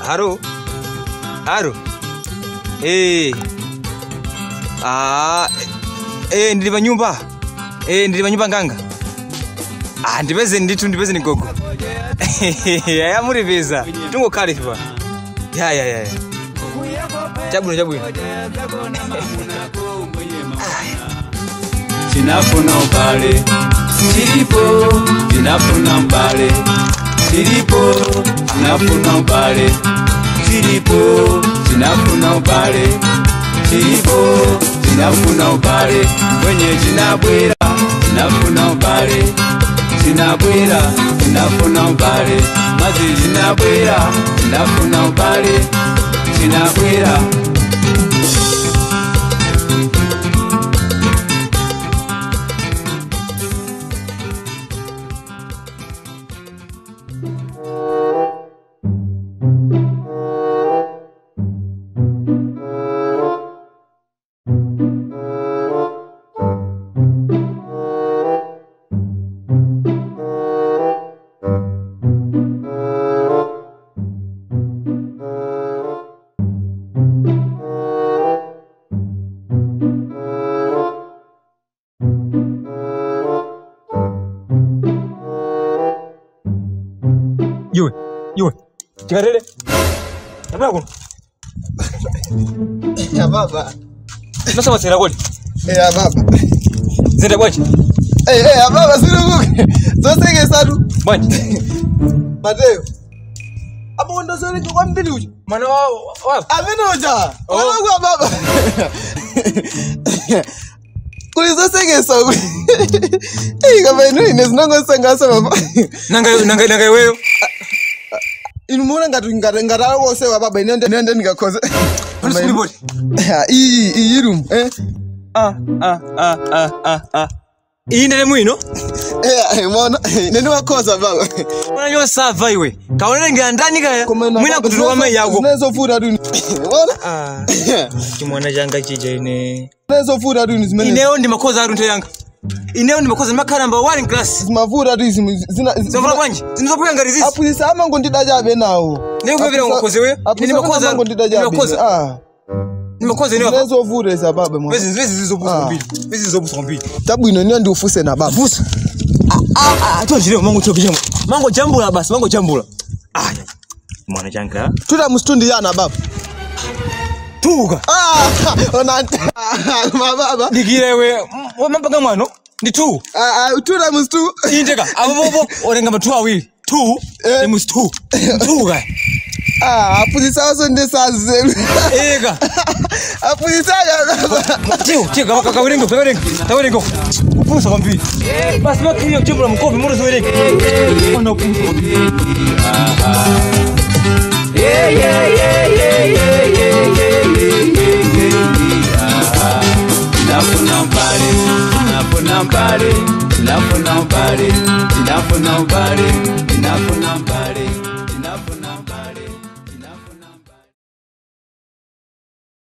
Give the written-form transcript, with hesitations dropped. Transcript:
Haro. Ndilipa nyumba. Ndilipa nyumba nganga. Ndipeze ni gogo. Ya muri visa. Tungo kale hiva. Ya. Chabu. Sinafuna ubale. Silipo. Sinafuna ubale. Silipo. Sinafuna ubale. Silipo. Sinafuna ubale. Silipo. Sinafuna ubale. Kwenye sinabwera. Sinafuna ubale. Sinabwera. Sinafuna ubale. Mazi sinabwera. Sinafuna ubale. Sinabwera. Yue. Chikarele. Nabako. Ya baba. Nasa wasira kweli? Ya baba. Zenda bwachi? Ya baba sirukuke. Zosenge sadu. Bwachi. Mateo. Abo ndo sori kwa mbili uja. Mana wa. Amina uja. Kwa baba. Kulizosenge sawu. Kama inu zinongo sanga baba. Nanga wewe. Inumuna ngata wose wa baba nende nikakoze. Unisibodi. Iyi room Ine mwino? Mwana nene wakoza baba. Mwana yo sava iwe. Kaonele ngira ndani kaya. Mwina kutuwa mai yako. Nezo fuda duni. Mwana? Kimwana janga chije ine. Nezo fuda duni zimene. Ineo ndi makoza arunto yanga. Ineo ndi makoza makara number 1 in class. Zimavura duni zina. Zovula kwanje. Zinozopuka ngari zizi. Apulisa amango ndidajabe nawo. Leo kwa vile unakoze wewe. Ni makoza amango ndidajabe. Ni makoza ni wapi? Nezo vure za baba mwana. Vezi zizobusa mbili. Vezi zizobusa mbili. Tabu ino ndi ufuse na baba. Fusa. Tuanjile mango chokijemo. Mango jambula basi, mango jambula. Mwana janga. Tuda mstundi yana baba. Tuga. Ona baba. Digire we mapanga mwano. Ndi tu. Tuda mstu. Indeka. Abo orenga matu awili. Tu. Ni mstu. Tuga. Apulisa waso ndesaze. Ega. Apulisa ya. Tiyo kawirengo. Upusa kwa mbili. Basi maki hiyo jambula mkofi mura zoeleke. Ona upusa kwa mbili. Sinafuna ubale.